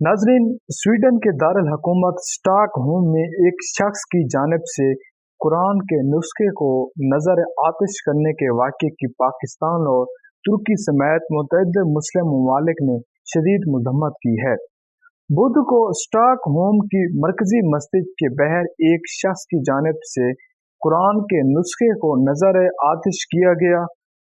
नाजरीन, स्वीडन के दारुल हुकूमत स्टॉकहोम में एक शख्स की जानिब से कुरान के नुस्खे को नजर आतिश करने के वाक़े की पाकिस्तान और तुर्की समेत मुतअद्दिद मुस्लिम ममालिक ने शदीद मज़म्मत की है। बुध को स्टॉकहोम की मरकजी मस्जिद के बहर एक शख्स की जानिब से कुरान के नुस्खे को नजर आतिश किया गया।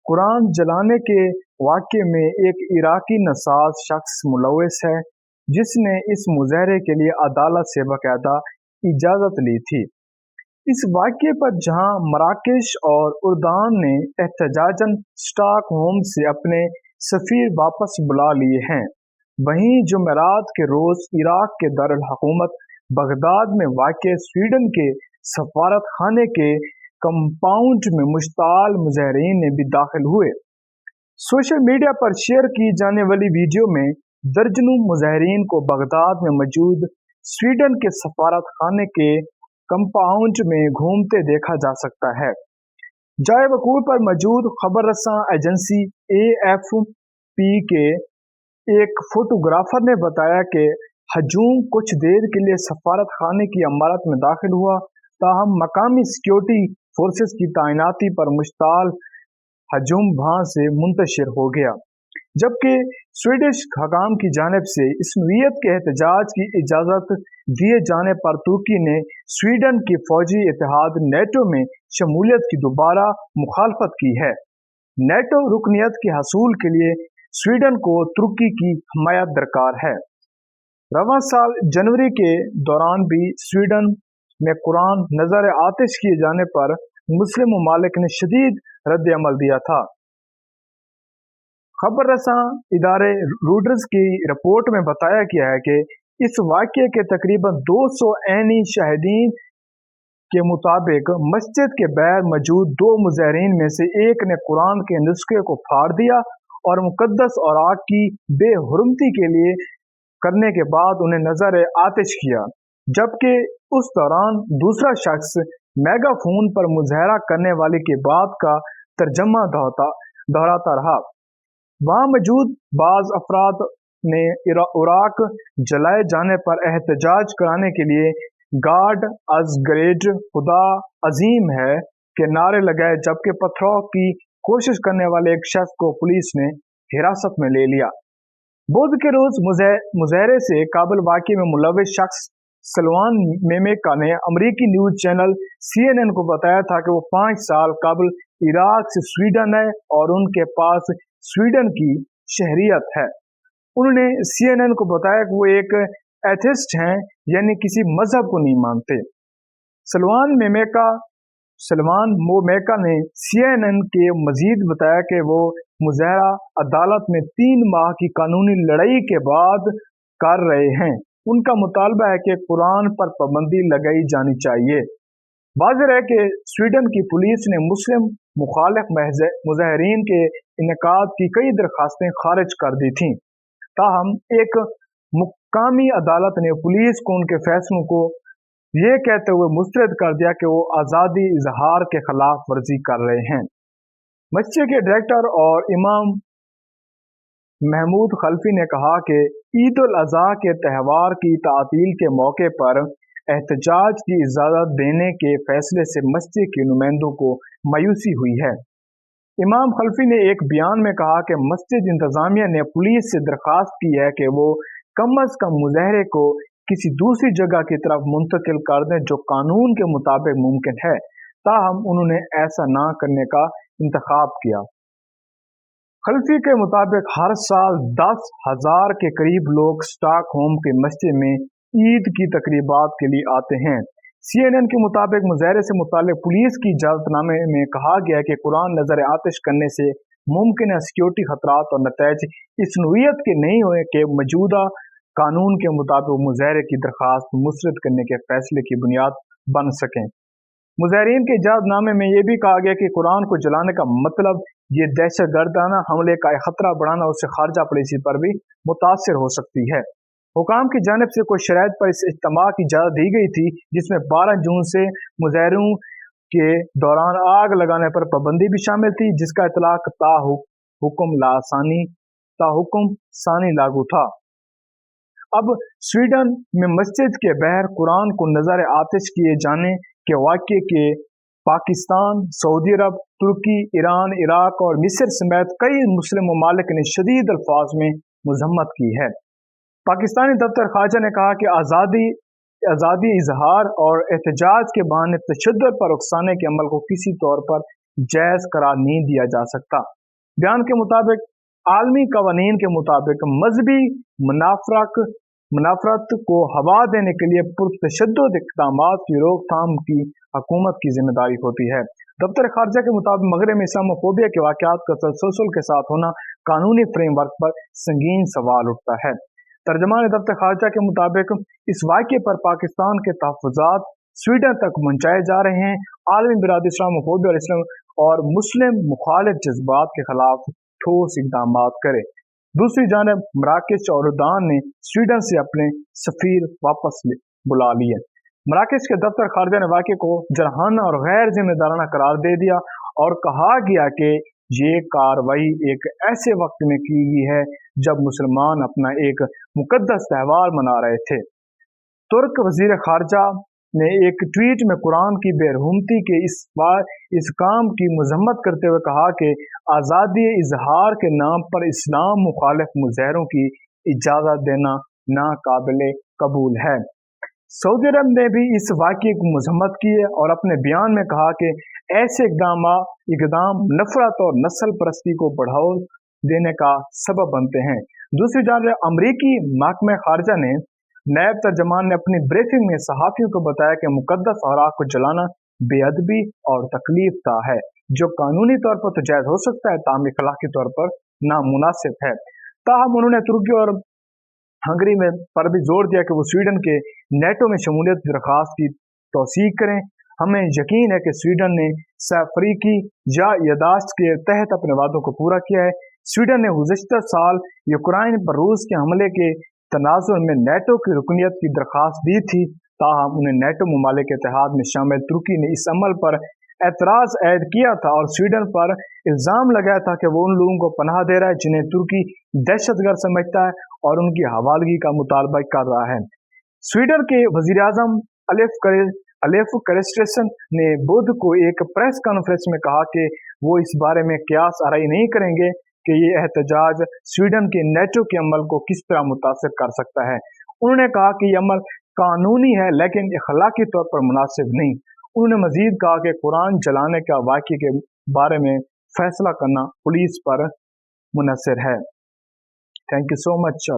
कुरान जलाने के वाक़े में एक इराकी नसाज शख्स मुलव्वस है, जिसने इस मुजाहरे के लिए अदालत से बाकायदा इजाज़त ली थी। इस वाक़े पर जहां मराकेश और उर्दान ने एहतजाजन स्टॉकहोम से अपने सफ़ीर वापस बुला लिए हैं, वहीं जुमेरात के रोज़ इराक के दारुल हुकूमत बगदाद में वाक़े स्वीडन के सफारत खाने के कंपाउंड में मुश्ताल मुजाहरीन ने भी दाखिल हुए। सोशल मीडिया पर शेयर की जाने वाली वीडियो में दर्जनों मुजाहरीन को बगदाद में मौजूद स्वीडन के सफारत खाने के कंपाउंड में घूमते देखा जा सकता है। जाए वकूअ पर मौजूद खबर रसां एजेंसी AFP के एक फोटोग्राफर ने बताया कि हजूम कुछ देर के लिए सफारत खाने की इमारत में दाखिल हुआ, ताहम मकामी सिक्योरिटी फोर्सेस की तैनाती पर मुश्ताल हजूम वहां से मुंतशिर हो गया, जबकि स्वीडिश हकाम की जानिब से इस नौइयत के एहतजाज की इजाज़त दिए जाने पर तुर्की ने स्वीडन की फौजी इत्तेहाद नेटो में शमूलियत की दोबारा मुखालफत की है। नेटो रुकनियत के हसूल के लिए स्वीडन को तुर्की की हमायत दरकार है। रवां साल जनवरी के दौरान भी स्वीडन में कुरान नजर आतिश किए जाने पर मुस्लिम ममालिक ने शदीद रद्द अमल दिया था। खबर रसां इदारे रूडर्स की रिपोर्ट में बताया गया है कि इस वाक़े के तकरीबन 200 ऐनी शाहिदीन के मुताबिक मस्जिद के बाहर मौजूद दो मुजाहरीन में से एक ने कुरान के नुस्खे को फाड़ दिया और मुकद्दस औराक की बेहुरमती के लिए करने के बाद उन्हें नजर आतिश किया, जबकि उस दौरान दूसरा शख्स मेगाफोन पर मुजाहरा करने वाले की बात का तर्जमा दोहराता रहा। वहां मौजूद बाज अफराद ने इराक जलाए जाने पर एहतजाज कराने के लिए गार्ड अज ग्रेट खुदा अजीम है के नारे लगाए, जबकि पथराव की कोशिश करने वाले एक शख्स को पुलिस ने हिरासत में ले लिया। बुध के रोज मुजाहरे से काबिल वाक़े में मुलव्वस शख्स सलवान मेमेका ने अमरीकी न्यूज चैनल CNN को बताया था कि वो 5 साल काबिल इराक से स्वीडन है और उनके पास स्वीडन की शहरियत है। उन्होंने CNN को बताया कि वो एक एथिस्ट हैं, यानी किसी मजहब को नहीं मानते। सलवान मोमेका ने CNN के मजीद बताया कि वो मुजाहरा अदालत में 3 माह की कानूनी लड़ाई के बाद कर रहे हैं। उनका मुतालबा है कि कुरान पर पाबंदी लगाई जानी चाहिए। वाज़ेह है कि स्वीडन की पुलिस ने मुस्लिम मुखालिफ मुजाहरीन के इनेकाद की कई दरखास्तें खारिज कर दी थीं, ताहम एक मुकामी अदालत ने पुलिस को उनके फैसलों को ये कहते हुए मुस्तरद कर दिया कि वो आज़ादी इजहार के खिलाफ वर्जी कर रहे हैं। मस्जिद के डायरेक्टर और इमाम महमूद खल्फी ने कहा कि ईद उल अज़हा के त्यौहार की तातील के मौके पर एहतजाज की इजाज़त देने के फैसले से मस्जिद के नुमाइंदों को मायूसी हुई है। इमाम खल्फी ने एक बयान में कहा कि मस्जिद इंतजामिया ने पुलिस से दरख्वास्त की है कि वो कम अज कम मुजाहरे को किसी दूसरी जगह की तरफ मुंतकिल कर दें जो कानून के मुताबिक मुमकिन है, ताहम उन्होंने ऐसा ना करने का इंतखाब किया। खल्फी के मुताबिक हर साल 10,000 के करीब लोग स्टॉकहोम के मस्जिद में ईद की तकरीबात के लिए आते हैं। CNN के मुताबिक मुजाहरे से मुतालिक पुलिस की इजाजतनामे में कहा गया है कि कुरान नजर आतिश करने से मुमकिन सिक्योरिटी खतरात और नतैज इस नौइयत के नहीं हुए कि मौजूदा कानून के मुताबिक मुजाहरे की दरख्वास्त मुस्तरद करने के फैसले की बुनियाद बन सकें। मुजाहरीन के इजाजतनामे में यह भी कहा गया कि कुरान को जलाने का मतलब ये दहशतगर्दाना हमले का खतरा बढ़ाना उससे खारजा पॉलिसी पर भी मुतासिर हो सकती है। हुकाम की जानिब से कुछ शराइत पर इस इज्तिमा की इजाज़त दी गई थी, जिसमें 12 जून से मुजाहरों के दौरान आग लगाने पर पाबंदी भी शामिल थी, जिसका इतलाक हुक्म सानी लागू था। अब स्वीडन में मस्जिद के बहर कुरान को नजर आतिश किए जाने के वाक़े के पाकिस्तान, सऊदी अरब, तुर्की, ईरान, इराक और मिस्र समेत कई मुस्लिम ममालिक ने शदीद अल्फाज में मजम्मत की है। पाकिस्तानी दफ्तर खारजा ने कहा कि आज़ादी इजहार और एहतजाज के बहाने तशद्दुद पर उकसाने के अमल को किसी तौर पर जायज़ करार नहीं दिया जा सकता। बयान के मुताबिक आलमी कवानीन के मुताबिक मजहबी मुनाफरत को हवा देने के लिए पुरतशद्दुद इक़दामात की रोकथाम की हुकूमत की जिम्मेदारी होती है। दफ्तर खारजा के मुताबिक मगरब में इस्लामोफोबिया के वाक़यात का तसलसल के साथ होना कानूनी फ्रेमवर्क पर संगीन सवाल उठता है। तर्जमान दफ्तर खारजा के मुताबिक इस वाक़े पर पाकिस्तान के तहफ़्फ़ुज़ात स्वीडन तक पहुँचाए जा रहे हैं। आलमी बिरादरी इस्लामोफोबिया और मुस्लिम मुखालिफ जज्बात के खिलाफ ठोस इक़दामात करे। दूसरी जानब मराकश और उर्दान ने स्वीडन से अपने सफ़ीर वापस बुला लिए। मराकश के दफ्तर खारजा ने वाक़े को जरहाना और गैर जिम्मेदाराना करार दे दिया और कहा गया कि ये कार्रवाई एक ऐसे वक्त में की गई है जब मुसलमान अपना एक मुकद्दस त्यौहार मना रहे थे। तुर्क वज़ीर खारजा ने एक ट्वीट में कुरान की बेरहमती के इस काम की मजम्मत करते हुए कहा कि आज़ादी इजहार के नाम पर इस्लाम मुखालिफ मुज़ाहरों की इजाज़त देना नाकाबिले कबूल है। सऊदी अरब ने भी इस वाक़े की मजम्मत की है और अपने बयान में कहा कि ऐसे इक़दाम नफरत और नस्ल परस्ती को बढ़ावा देने का सबब बनते हैं। दूसरी जानब अमरीकी महकमा खारजा ने नायब तर्जमान ने अपनी ब्रीफिंग में सहाफ़ियों को बताया कि मुकद्दस औराक को जलाना बेअदबी और तकलीफ दा है, जो कानूनी तौर पर तो जायज़ हो सकता है, ताहम अखलाकी तौर पर नामुनासिब है। ताहम उन्होंने तुर्की और हंगरी में पर भी जोर दिया कि वो स्वीडन के नेटो में शमूलियत की दरख्वास्त की तौसीक करें। हमें यकीन है कि स्वीडन ने अफ्रीकी यादाश्त के तहत अपने वादों को पूरा किया है। स्वीडन ने गुज़िश्ता साल यूक्रेन पर रूस के हमले के तनाजुर में नेटो की रुकनियत की दरख्वास्त दी थी, ताहम उन्हें नेटो ममालिक के इत्तेहाद में शामिल तुर्की ने इस अमल पर एतराज़ ऐद किया था और स्वीडन पर इल्ज़ाम लगाया था कि वो उन लोगों को पनाह दे रहा है जिन्हें तुर्की दहशतगर्द समझता है और उनकी हवालगी का मुतालबा कर रहा है। स्वीडन के वज़ीर आज़म अलेफ क्रिस्टेसन ने बुध को एक प्रेस कॉन्फ्रेंस में कहा कि वो इस बारे में क़यास आराई नहीं करेंगे कि ये एहतजाज स्वीडन के नेटो के अमल को किस तरह मुतासिर कर सकता है। उन्होंने कहा कि यह अमल कानूनी है लेकिन अखलाकी तौर पर मुनासिब नहीं। उन्होंने मजीद कहा कि कुरान जलाने का वाक़े के बारे में फैसला करना पुलिस पर मुनहसर है। Thank you so much.